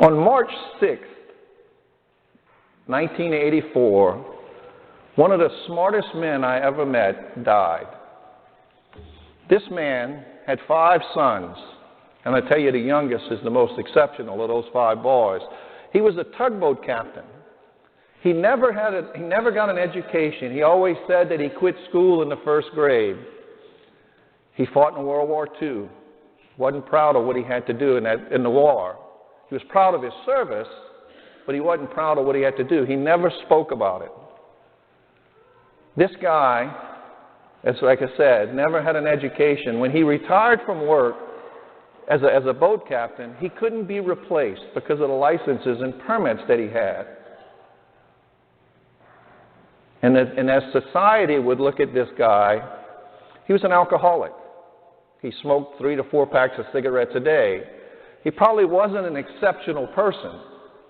On March 6th, 1984, one of the smartest men I ever met died. This man had 5 sons, and I tell you the youngest is the most exceptional of those 5 boys. He was a tugboat captain. He never got an education. He always said that he quit school in the 1st grade. He fought in World War II. Wasn't proud of what he had to do in the war. He was proud of his service, but he wasn't proud of what he had to do. He never spoke about it. This guy, as like I said, never had an education. When he retired from work as a boat captain, he couldn't be replaced because of the licenses and permits that he had. And as society would look at this guy, he was an alcoholic. He smoked 3 to 4 packs of cigarettes a day. He probably wasn't an exceptional person,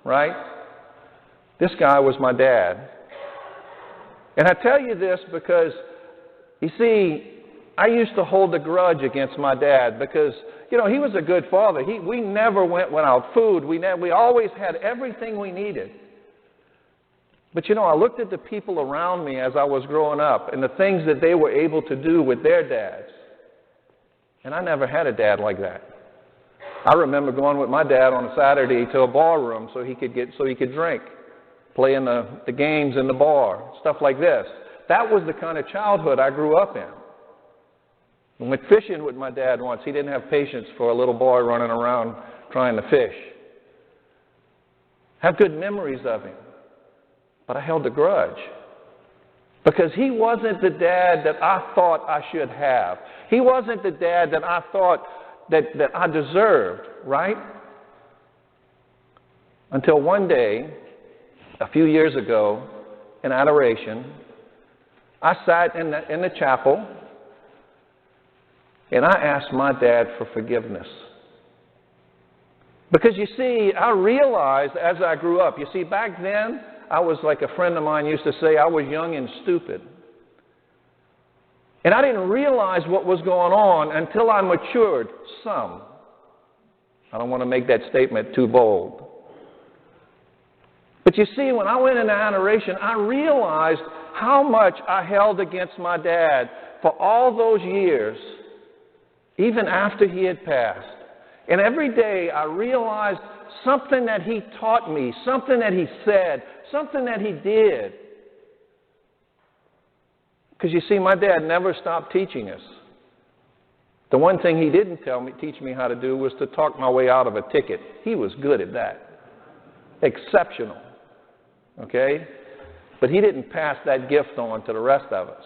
right? This guy was my dad. And I tell you this because, you see, I used to hold a grudge against my dad because, you know, he was a good father. We never went without food. We always had everything we needed. But, you know, I looked at the people around me as I was growing up and the things that they were able to do with their dads. And I never had a dad like that. I remember going with my dad on a Saturday to a bar room so he could drink, playing the games in the bar, stuff like this. That was the kind of childhood I grew up in. I went fishing with my dad once. He didn't have patience for a little boy running around trying to fish. I have good memories of him. But I held a grudge because he wasn't the dad that I thought I should have. He wasn't the dad that I thought that I deserved, right? Until one day, a few years ago, in adoration, I sat in the chapel and I asked my dad for forgiveness. Because you see, I realized as I grew up, you see, back then, I was like a friend of mine used to say, I was young and stupid. And I didn't realize what was going on until I matured some. I don't want to make that statement too bold. But you see, when I went into adoration, I realized how much I held against my dad for all those years, even after he had passed. And every day I realized something that he taught me, something that he said, something that he did. Because you see, my dad never stopped teaching us. The one thing he didn't teach me how to do was to talk my way out of a ticket. He was good at that. Exceptional. Okay? But he didn't pass that gift on to the rest of us.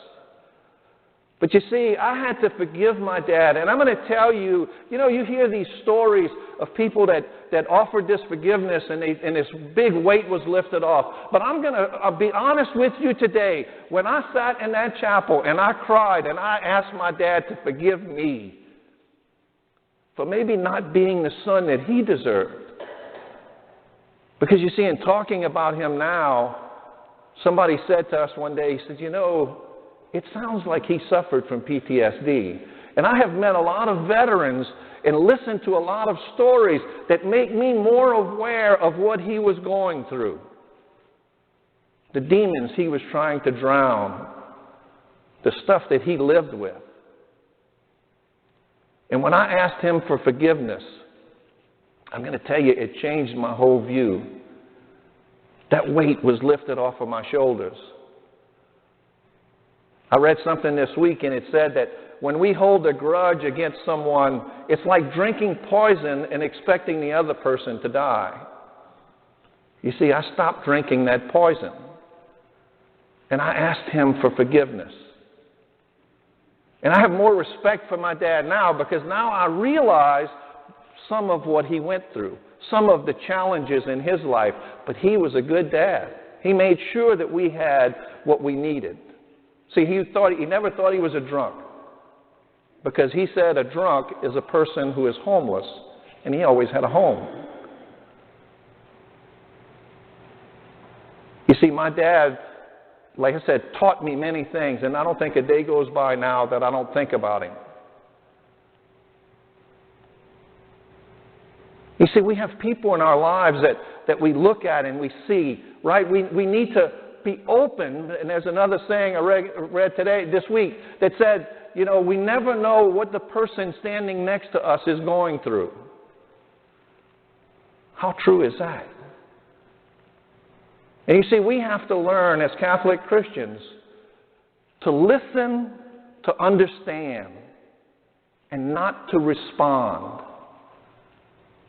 But you see, I had to forgive my dad. And I'm going to tell you, you know, you hear these stories of people that offered this forgiveness and this big weight was lifted off. But I'll be honest with you today. When I sat in that chapel and I cried and I asked my dad to forgive me for maybe not being the son that he deserved. Because you see, in talking about him now, somebody said to us one day, he said, you know, it sounds like he suffered from PTSD. And I have met a lot of veterans and listened to a lot of stories that make me more aware of what he was going through. The demons he was trying to drown. The stuff that he lived with. And when I asked him for forgiveness, I'm going to tell you, it changed my whole view. That weight was lifted off of my shoulders. I read something this week and it said that when we hold a grudge against someone, it's like drinking poison and expecting the other person to die. You see, I stopped drinking that poison. And I asked him for forgiveness. And I have more respect for my dad now because now I realize some of what he went through, some of the challenges in his life. But he was a good dad. He made sure that we had what we needed. See, he never thought he was a drunk because he said a drunk is a person who is homeless, and he always had a home. You see, my dad, like I said, taught me many things, and I don't think a day goes by now that I don't think about him. You see, we have people in our lives that we look at and we see, right? We need to be open. And there's another saying I read this week, that said, you know, we never know what the person standing next to us is going through. How true is that? And you see, we have to learn as Catholic Christians to listen, to understand, and not to respond.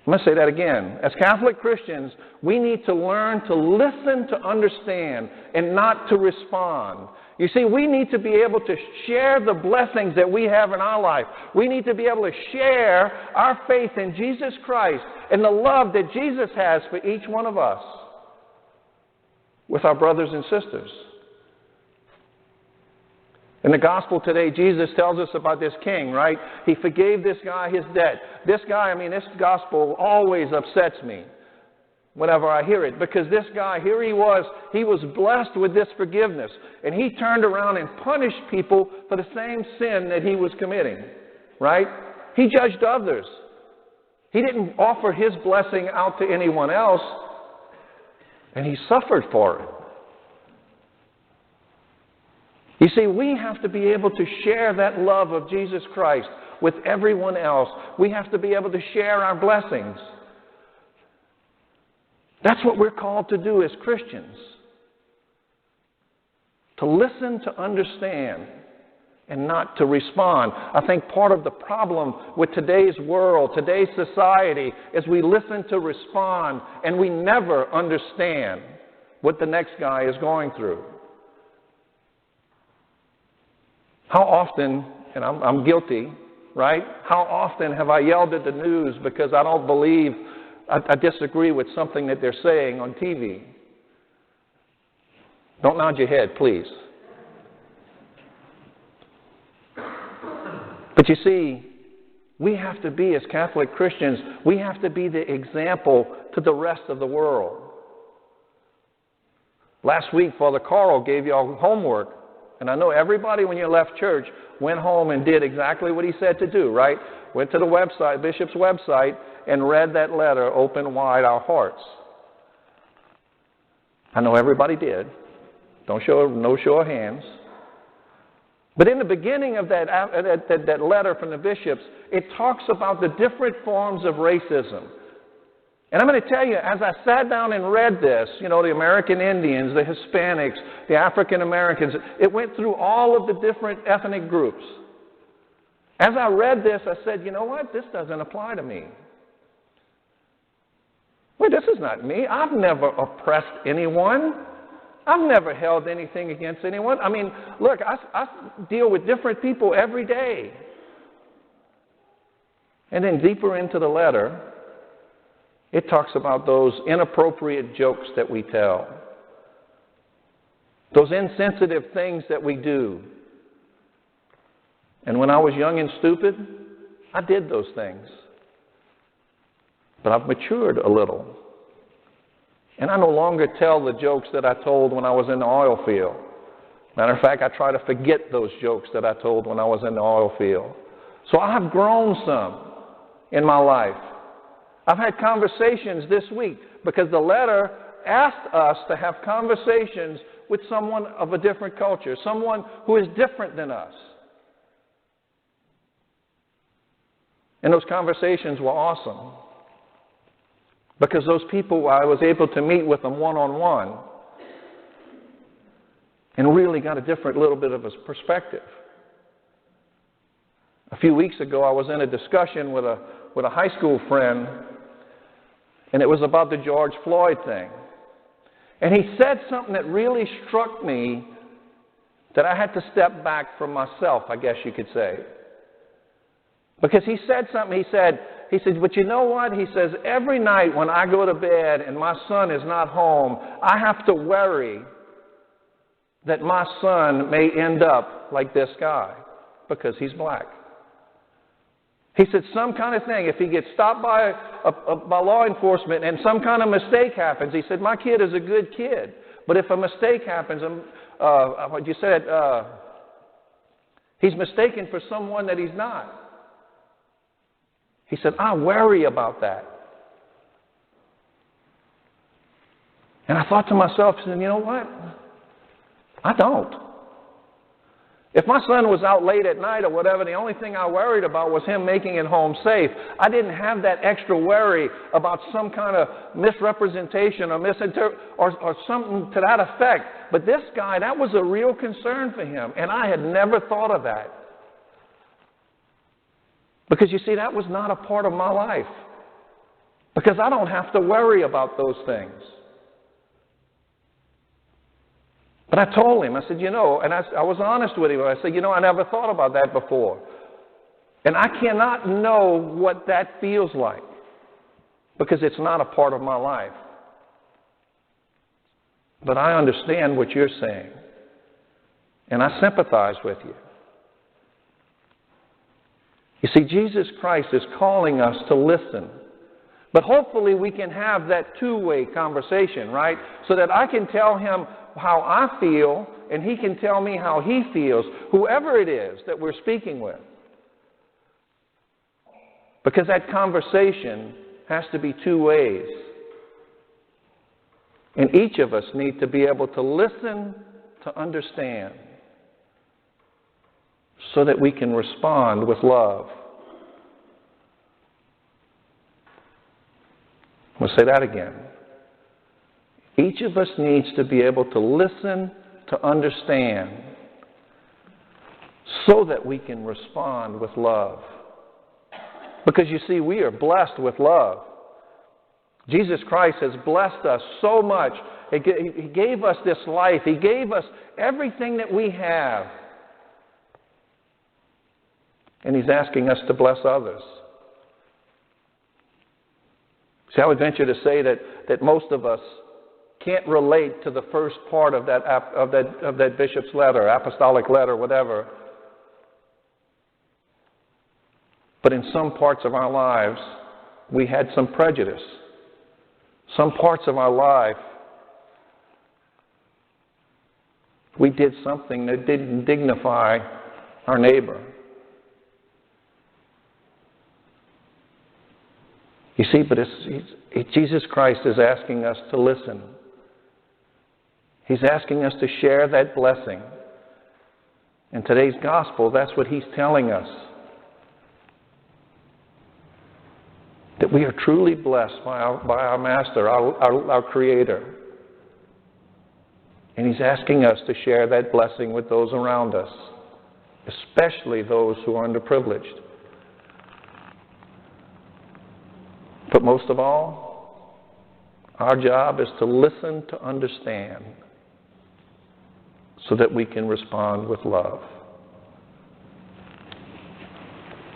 I'm going to say that again. As Catholic Christians, we need to learn to listen, to understand, and not to respond. You see, we need to be able to share the blessings that we have in our life. We need to be able to share our faith in Jesus Christ and the love that Jesus has for each one of us with our brothers and sisters. In the gospel today, Jesus tells us about this king, right? He forgave this guy his debt. This gospel always upsets me whenever I hear it, because this guy, he was blessed with this forgiveness, and he turned around and punished people for the same sin that he was committing, right? He judged others. He didn't offer his blessing out to anyone else, and he suffered for it. You see, we have to be able to share that love of Jesus Christ with everyone else. We have to be able to share our blessings. That's what we're called to do as Christians. To listen, to understand, and not to respond. I think part of the problem with today's world, today's society, is we listen to respond, and we never understand what the next guy is going through. How often, and I'm guilty, right? How often have I yelled at the news because I don't believe, I disagree with something that they're saying on TV? Don't nod your head, please. But you see, we have to be, as Catholic Christians, we have to be the example to the rest of the world. Last week, Father Carl gave you all homework. And I know everybody, when you left church, went home and did exactly what he said to do, right? Went to the website, Bishop's website, and read that letter, Open Wide Our Hearts. I know everybody did. No show of hands. But in the beginning of that letter from the bishops, it talks about the different forms of racism. And I'm going to tell you, as I sat down and read this, you know, the American Indians, the Hispanics, the African Americans, it went through all of the different ethnic groups. As I read this, I said, you know what? This doesn't apply to me. Wait, this is not me. I've never oppressed anyone. I've never held anything against anyone. I mean, look, I deal with different people every day. And then deeper into the letter, it talks about those inappropriate jokes that we tell, those insensitive things that we do. And when I was young and stupid, I did those things. But I've matured a little. And I no longer tell the jokes that I told when I was in the oil field. Matter of fact, I try to forget those jokes that I told when I was in the oil field. So I have grown some in my life. I've had conversations this week because the letter asked us to have conversations with someone of a different culture, someone who is different than us. And those conversations were awesome because those people, I was able to meet with them one-on-one and really got a different little bit of a perspective. A few weeks ago, I was in a discussion with a high school friend, and it was about the George Floyd thing. And he said something that really struck me that I had to step back from myself, I guess you could say. Because he said something, he said, but you know what? He says, every night when I go to bed and my son is not home, I have to worry that my son may end up like this guy because he's black. He said some kind of thing, if he gets stopped by law enforcement and some kind of mistake happens, he said, my kid is a good kid. But if a mistake happens, what you said, he's mistaken for someone that he's not. He said, I worry about that. And I thought to myself, I said, you know what? I don't. If my son was out late at night or whatever, the only thing I worried about was him making it home safe. I didn't have that extra worry about some kind of misrepresentation or something to that effect. But this guy, that was a real concern for him, and I had never thought of that. Because you see, that was not a part of my life. Because I don't have to worry about those things. But I told him, I said, and I was honest with him. I said, I never thought about that before. And I cannot know what that feels like because it's not a part of my life. But I understand what you're saying. And I sympathize with you. You see, Jesus Christ is calling us to listen. But hopefully we can have that two-way conversation, right? So that I can tell him how I feel, and he can tell me how he feels, whoever it is that we're speaking with. Because that conversation has to be two ways. And each of us need to be able to listen to understand so that we can respond with love. We'll say that again. Each of us needs to be able to listen to understand so that we can respond with love. Because you see, we are blessed with love. Jesus Christ has blessed us so much. He gave us this life. He gave us everything that we have. And He's asking us to bless others. See, I would venture to say that most of us can't relate to the first part of that bishop's letter, apostolic letter, whatever. But in some parts of our lives, we had some prejudice. Some parts of our life, we did something that didn't dignify our neighbor. You see, but Jesus Christ is asking us to listen. He's asking us to share that blessing. In today's gospel, that's what He's telling us. That we are truly blessed by our Master, our Creator. And He's asking us to share that blessing with those around us, especially those who are underprivileged. But most of all, our job is to listen to understand so that we can respond with love.